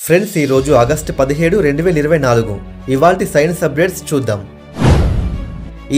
Friends ఈ రోజు August 17, 2024 ఇవాల్టి సైన్స్ అప్డేట్స్ చూద్దాం.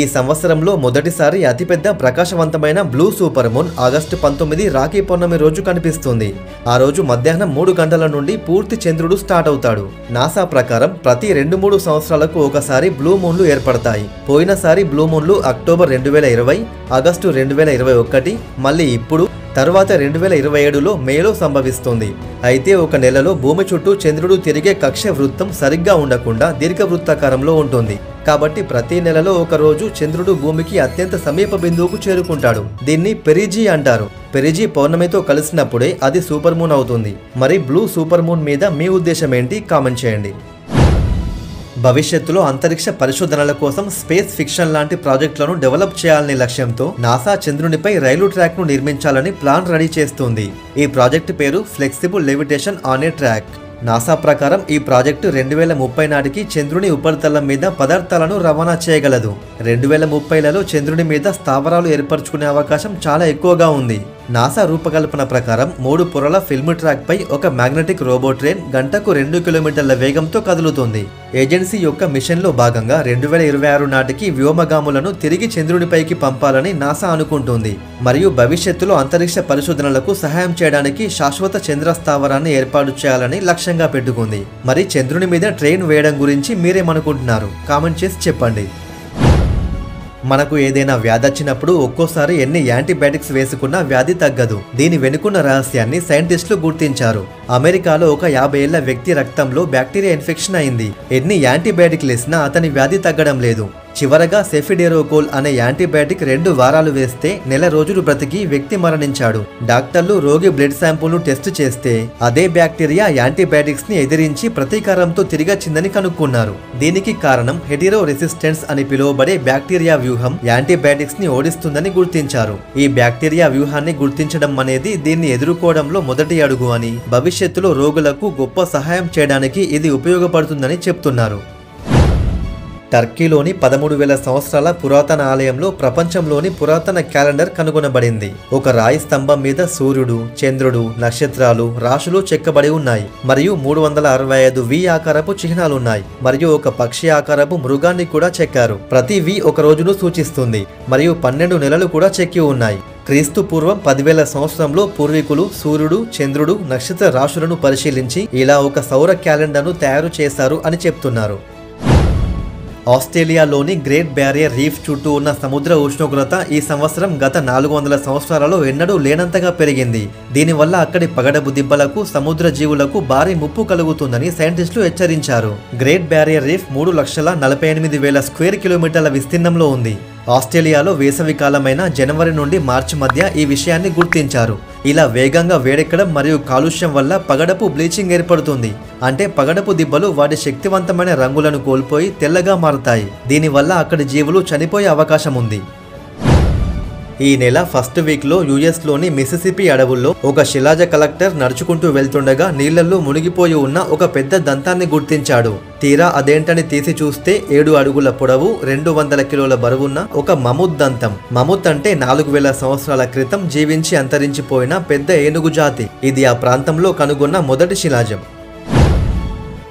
ఈ సంవత్సరంలో మొదటిసారి అతిపెద్ద ప్రకాశవంతమైన blue super moon August 19 Rakhi పౌర్ణమి రోజు కనిపిస్తుంది. ఆ రోజు మధ్యాహ్నం 3 గంటల నుండి పూర్తి చంద్రుడు స్టార్ట్ అవుతాడు. నాసా ప్రకారం ప్రతి 2-3 సంవత్సరాలకు ఒకసారి బ్లూ మూన్లు ఏర్పడతాయి. పోయినసారి బ్లూ మూన్లు అక్టోబర్ 2020, ఆగస్టు 2021, మళ్ళీ ఇప్పుడు తర్వాత 2027లో మేలో సంభవిస్తుంది. అయితే ఒక నెలలో భూమి చుట్టూ చంద్రుడు తిరిగే కక్ష వృత్తం సరిగ్గా ఉండకుండా దీర్ఘవృత్తాకారంలో ఉంటుంది. కాబట్టి ప్రతి నెలలో ఒక రోజు చంద్రుడు భూమికి అత్యంత సమీప బిందువుకు చేరుకుంటాడు. దీన్ని పెరిజీ అంటారు. పెరిజీ పౌర్ణమితో కలిసినప్పుడే అది సూపర్ మూన్ అవుతుంది. మరి బ్లూ సూపర్ మూన్ మీద మీ ఉద్దేశం ఏంటి? కామెంట్ చేయండి. భవిష్యత్తులో అంతరిక్ష పరిశోధనల కోసం స్పేస్ ఫిక్షన్ లాంటి ప్రాజెక్టులను డెవలప్ చేయాలనే లక్ష్యంతో నాసా చంద్రునిపై రైలు ట్రాక్ ను నిర్మించాలని ప్లాన్ రెడీ చేస్తుంది. ఈ ప్రాజెక్టు పేరు flexible levitation on a track. NASA ప్రకారం ఈ ప్రాజెక్టు 2030 నాటికి చంద్రుని ఉపరితలం మీద పదార్థాలను రవాణా చేయగలదు. 2030లలో చంద్రుని మీద స్థావరాలు ఏర్పరచుకునే అవకాశం చాలా ఎక్కువగా ఉంది. నాసా రూపకల్పన ప్రకారం 3 పొరల ఫిల్మ్ ట్రాక్ పై ఒక మ్యాగ్నెటిక్ రోబో ట్రైన్ గంటకు 2 కిలోమీటర్ల వేగంతో కదులుతుంది. ఏజెన్సీ యొక్క మిషన్లో భాగంగా 2026 నాటికి వ్యోమగాములను తిరిగి చంద్రునిపైకి పంపాలని నాసా అనుకుంటుంది. మరియు భవిష్యత్తులో అంతరిక్ష పరిశోధనలకు సహాయం చేయడానికి శాశ్వత చంద్ర స్థావరాన్ని ఏర్పాటు చేయాలని లక్ష్యంగా పెట్టుకుంది. మరి చంద్రుని మీద ట్రైన్ వేయడం గురించి మీరేమనుకుంటున్నారు? కామెంట్ చేసి చెప్పండి. మనకు ఏదైనా వ్యాధి వచ్చినప్పుడు ఒక్కోసారి ఎన్ని యాంటీబయాటిక్స్ వేసుకున్నా వ్యాధి తగ్గదు. దీని వెనుకున్న రహస్యాన్ని సైంటిస్టులు గుర్తించారు. అమెరికాలో ఒక 50 ఏళ్ల వ్యక్తి రక్తంలో బ్యాక్టీరియా ఇన్ఫెక్షన్ అయింది. ఎన్ని యాంటీబయాటిక్లు వేసినా అతని వ్యాధి తగ్గడం లేదు. చివరగా సెఫిడెరోకోల్ అనే యాంటీబయాటిక్ 2 వారాలు వేస్తే నెల రోజులు బ్రతికి వ్యక్తి మరణించాడు. డాక్టర్లు రోగి బ్లడ్ శాంపుల్ను టెస్ట్ చేస్తే అదే బ్యాక్టీరియా యాంటీబయాటిక్స్ ని ఎదిరించి ప్రతీకారంతో తిరిగొచ్చిందని కనుక్కున్నారు. దీనికి కారణం హెటిరో రెసిస్టెన్స్ అని పిలువబడే బ్యాక్టీరియా వ్యూహం యాంటీబయాటిక్స్ ని ఓడిస్తుందని గుర్తించారు. ఈ బ్యాక్టీరియా వ్యూహాన్ని గుర్తించడం అనేది దీన్ని ఎదుర్కోవడంలో మొదటి అడుగు అని, భవిష్యత్తులో రోగులకు గొప్ప సహాయం చేయడానికి ఇది ఉపయోగపడుతుందని చెప్తున్నారు. టర్కీలోని 13,000 సంవత్సరాల పురాతన ఆలయంలో ప్రపంచంలోని పురాతన క్యాలెండర్ కనుగొనబడింది. ఒక రాయి స్తంభం మీద సూర్యుడు, చంద్రుడు, నక్షత్రాలు, రాశులు చెక్కబడి ఉన్నాయి. మరియు 365 వి ఆకారపు చిహ్నాలున్నాయి. మరియు ఒక పక్షి ఆకారపు మృగాన్ని కూడా చెక్కారు. ప్రతి వి ఒక రోజును సూచిస్తుంది. మరియు 12 నెలలు కూడా చెక్కి ఉన్నాయి. క్రీస్తు పూర్వం 10,000 సంవత్సరంలో పూర్వీకులు సూర్యుడు, చంద్రుడు, నక్షత్ర రాశులను పరిశీలించి ఇలా ఒక సౌర క్యాలెండర్ను తయారు చేశారు అని చెప్తున్నారు. ఆస్ట్రేలియాలోని గ్రేట్ బ్యారియర్ రీఫ్ చుట్టూ ఉన్న సముద్ర ఉష్ణోగ్రత ఈ సంవత్సరం గత 400 సంవత్సరాలలో ఎన్నడూ లేనంతగా పెరిగింది. దీనివల్ల అక్కడి పగడపు దిబ్బలకు, సముద్ర జీవులకు భారీ ముప్పు కలుగుతుందని సైంటిస్టులు హెచ్చరించారు. గ్రేట్ బ్యారియర్ రీఫ్ 3,48,000 స్క్వేర్ కిలోమీటర్ల విస్తీర్ణంలో ఉంది. ఆస్ట్రేలియాలో వేసవి కాలమైన జనవరి నుండి మార్చి మధ్య ఈ విషయాన్ని గుర్తించారు. ఇలా వేగంగా వేడెక్కడం మరియు కాలుష్యం వల్ల పగడపు బ్లీచింగ్ ఏర్పడుతుంది. అంటే పగడపు దిబ్బలు వాటి శక్తివంతమైన రంగులను కోల్పోయి తెల్లగా మారుతాయి. దీనివల్ల అక్కడి జీవులు చనిపోయే అవకాశం ఉంది. ఈ నెల ఫస్ట్ వీక్లో యుఎస్లోని మిసిసిపి అడవుల్లో ఒక శిలాజ కలెక్టర్ నడుచుకుంటూ వెళ్తుండగా నీళ్లలో మునిగిపోయి ఉన్న ఒక పెద్ద దంతాన్ని గుర్తించాడు. తీరా అదేంటని తీసి చూస్తే 7 అడుగుల పొడవు, 200 కిలోల బరువున్న ఒక మముత్ దంతం. మముత్ అంటే 4,000 సంవత్సరాల క్రితం జీవించి అంతరించిపోయిన పెద్ద ఏనుగు జాతి. ఇది ఆ ప్రాంతంలో కనుగొన్న మొదటి శిలాజం.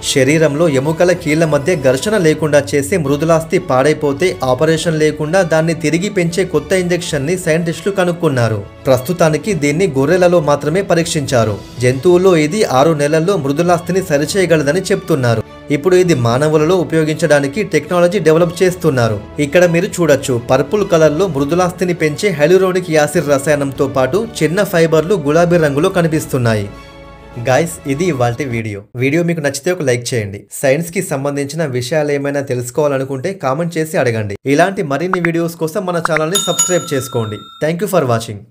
శరీరంలో ఎముకల కీళ్ల మధ్య ఘర్షణ లేకుండా చేసే మృదులాస్థి పాడైపోతే ఆపరేషన్ లేకుండా దాన్ని తిరిగి పెంచే కొత్త ఇంజెక్షన్ ని సైంటిస్టులు కనుక్కున్నారు. ప్రస్తుతానికి దీన్ని గొర్రెలలో మాత్రమే పరీక్షించారు. జంతువుల్లో ఇది 6 నెలల్లో మృదులాస్థిని సరిచేయగలదని చెప్తున్నారు. ఇప్పుడు ఇది మానవులలో ఉపయోగించడానికి టెక్నాలజీ డెవలప్ చేస్తున్నారు. ఇక్కడ మీరు చూడొచ్చు, పర్పుల్ కలర్ లో మృదులాస్థిని పెంచే హైలూరోనిక్ యాసిడ్ రసాయనంతో పాటు చిన్న ఫైబర్లు గులాబీ రంగులో కనిపిస్తున్నాయి. గైస్, ఇది ఇవాల్టి వీడియో మీకు నచ్చితే ఒక లైక్ చేయండి. సైన్స్ కి సంబంధించిన విషయాలు ఏమైనా తెలుసుకోవాలనుకుంటే కామెంట్ చేసి అడగండి. ఇలాంటి మరిన్ని వీడియోస్ కోసం మన ఛానల్ ని సబ్స్క్రైబ్ చేసుకోండి. Thank you for watching.